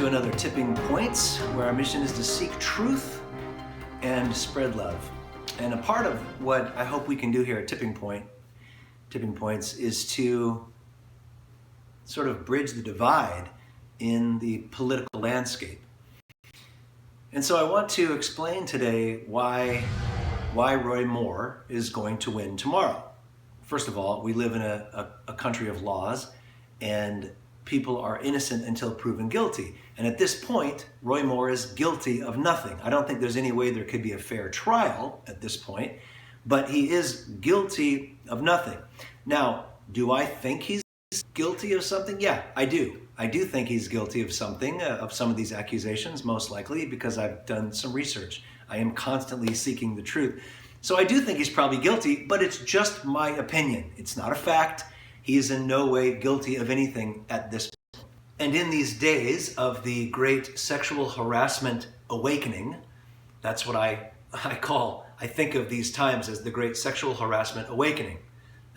another Tipping Points, where our mission is to seek truth and spread love. And a part of what I hope we can do here at Tipping Points, is to sort of bridge the divide in the political landscape. And so I want to explain today why Roy Moore is going to win tomorrow. First of all, we live in a country of laws, and people are innocent until proven guilty. And at this point, Roy Moore is guilty of nothing. I don't think there's any way there could be a fair trial at this point, but he is guilty of nothing. Now, do I think he's guilty of something? Yeah, I do. I do think he's guilty of something, of some of these accusations, most likely, because I've done some research. I am constantly seeking the truth. So I do think he's probably guilty, but it's just my opinion. It's not a fact. He is in no way guilty of anything at this point. And in these days of the great sexual harassment awakening, that's what I think of these times as the great sexual harassment awakening,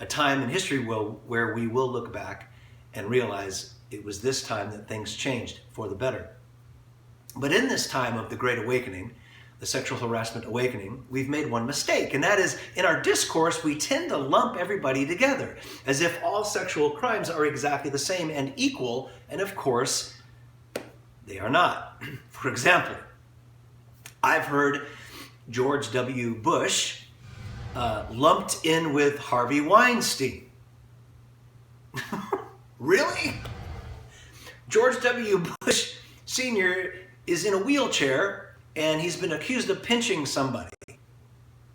a time in history where we will look back and realize it was this time that things changed for the better. But in this time of the great awakening, the sexual harassment awakening, we've made one mistake, and that is, in our discourse, we tend to lump everybody together, as if all sexual crimes are exactly the same and equal, and of course, they are not. For example, I've heard George W. Bush lumped in with Harvey Weinstein. Really? George W. Bush Sr. is in a wheelchair, and he's been accused of pinching somebody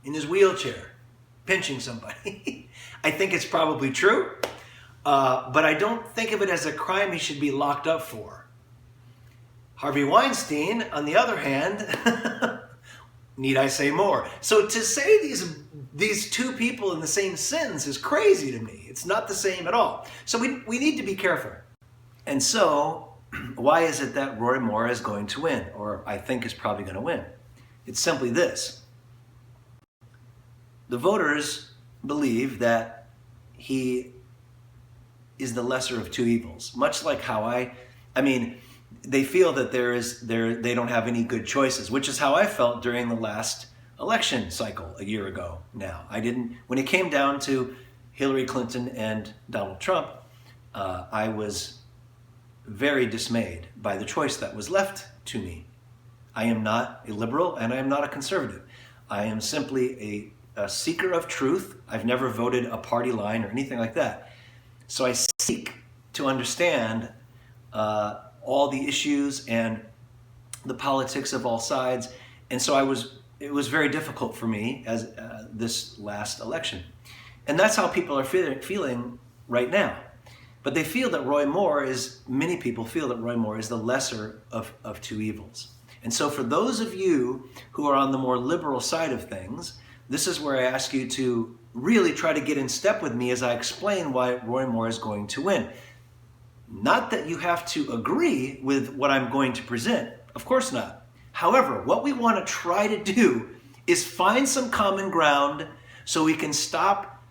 in his wheelchair. Pinching somebody. I think it's probably true, but I don't think of it as a crime he should be locked up for. Harvey Weinstein, on the other hand, need I say more? So to say these two people in the same sentence is crazy to me. It's not the same at all. So we need to be careful. And so, why is it that Roy Moore is going to win, or I think is probably going to win? It's simply this. The voters believe that he is the lesser of two evils, much like how they feel that they don't have any good choices, which is how I felt during the last election cycle a year ago now. When it came down to Hillary Clinton and Donald Trump, I was very dismayed by the choice that was left to me. I am not a liberal and I am not a conservative. I am simply a seeker of truth. I've never voted a party line or anything like that. So I seek to understand all the issues and the politics of all sides. And so it was very difficult for me as this last election. And that's how people are feeling right now. But they feel that many people feel that Roy Moore is the lesser of two evils. And so for those of you who are on the more liberal side of things, this is where I ask you to really try to get in step with me as I explain why Roy Moore is going to win. Not that you have to agree with what I'm going to present, of course not. However, what we want to try to do is find some common ground so we can stop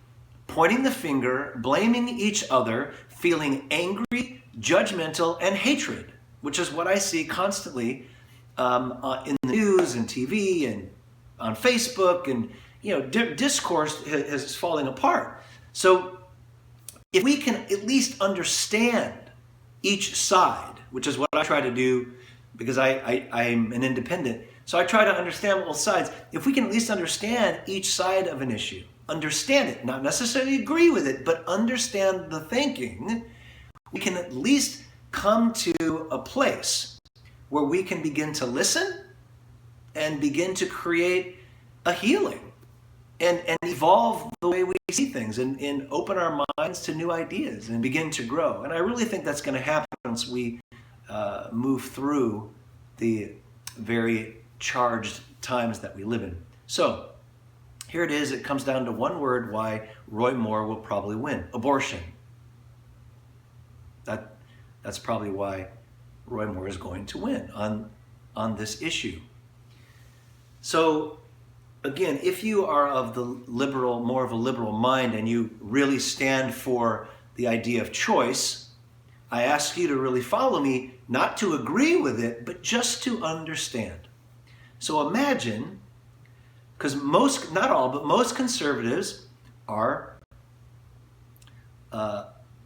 pointing the finger, blaming each other, feeling angry, judgmental, and hatred, which is what I see constantly in the news and TV and on Facebook, and discourse is falling apart. So if we can at least understand each side, which is what I try to do because I'm an independent, so I try to understand both sides. If we can at least understand each side of an issue, understand it, not necessarily agree with it, but understand the thinking, we can at least come to a place where we can begin to listen and begin to create a healing and evolve the way we see things and open our minds to new ideas and begin to grow. And I really think that's going to happen once we move through the very charged times that we live in. So, here it is. It comes down to one word why Roy Moore will probably win. Abortion. That's probably why Roy Moore is going to win on this issue. So again, if you are of the more of a liberal mind and you really stand for the idea of choice, I ask you to really follow me, not to agree with it, but just to understand. So imagine, because most, not all, but most conservatives are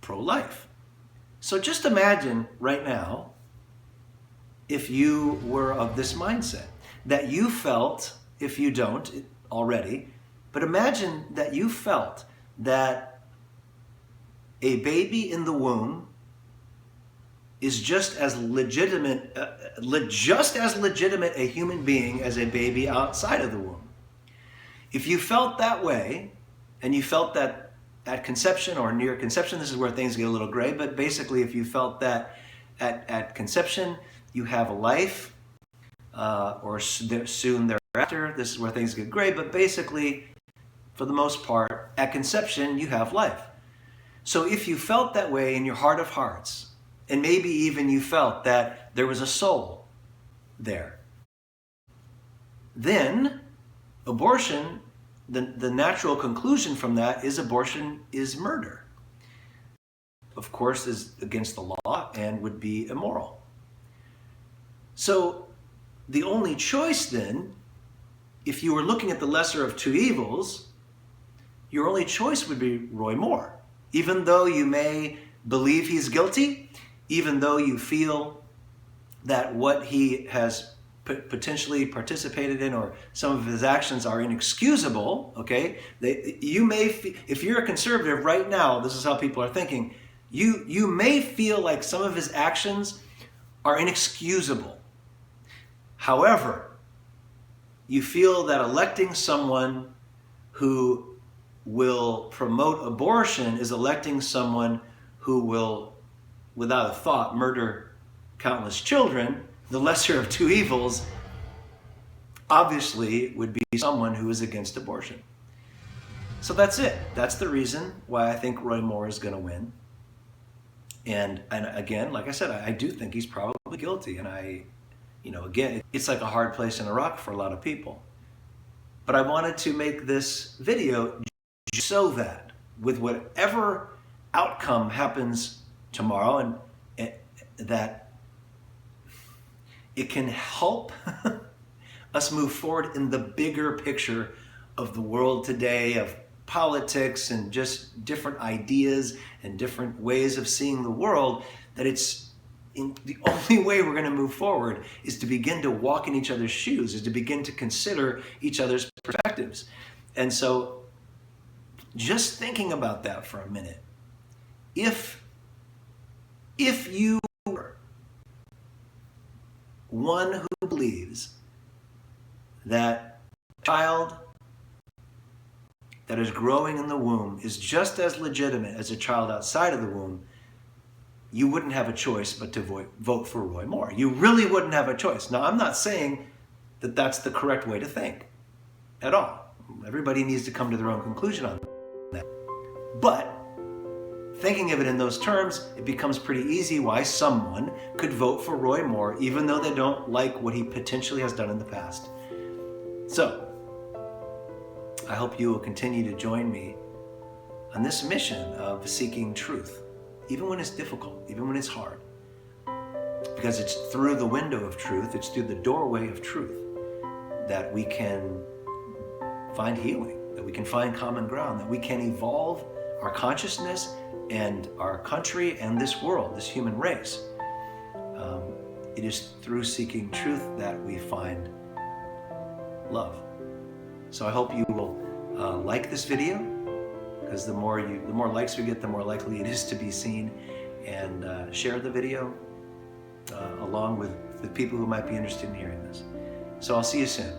pro-life. So just imagine right now if you were of this mindset, that you felt, if you don't already, but imagine that you felt that a baby in the womb is just as legitimate a human being as a baby outside of the womb. If you felt that way, and you felt that at conception or near conception, this is where things get a little gray, but basically if you felt that at conception you have a life, or soon thereafter, this is where things get gray, but basically, for the most part, at conception you have life. So if you felt that way in your heart of hearts, and maybe even you felt that there was a soul there, then abortion, the natural conclusion from that is abortion is murder. Of course, is against the law and would be immoral. So the only choice then, if you were looking at the lesser of two evils, your only choice would be Roy Moore. Even though you may believe he's guilty, even though you feel that what he has potentially participated in or some of his actions are inexcusable, okay? You may, if you're a conservative right now, this is how people are thinking, you may feel like some of his actions are inexcusable. However, you feel that electing someone who will promote abortion is electing someone who will, without a thought, murder countless children. The lesser of two evils obviously would be someone who is against abortion. So that's it. That's the reason why I think Roy Moore is going to win. And again, like I said, I do think he's probably guilty. And again, it's like a hard place in a rock for a lot of people. But I wanted to make this video so that with whatever outcome happens tomorrow, and that it can help us move forward in the bigger picture of the world today, of politics and just different ideas and different ways of seeing the world, that the only way we're going to move forward is to begin to walk in each other's shoes, is to begin to consider each other's perspectives. And so just thinking about that for a minute, if you were one who believes that a child that is growing in the womb is just as legitimate as a child outside of the womb, you wouldn't have a choice but to vote for Roy Moore. You really wouldn't have a choice. Now, I'm not saying that that's the correct way to think at all. Everybody needs to come to their own conclusion on that. But thinking of it in those terms, it becomes pretty easy why someone could vote for Roy Moore even though they don't like what he potentially has done in the past. So, I hope you will continue to join me on this mission of seeking truth, even when it's difficult, even when it's hard. Because it's through the window of truth, it's through the doorway of truth that we can find healing, that we can find common ground, that we can evolve our consciousness and our country and this world, this human race. It is through seeking truth that we find love. So I hope you will like this video, because the more likes we get, the more likely it is to be seen, and share the video along with people who might be interested in hearing this. So I'll see you soon.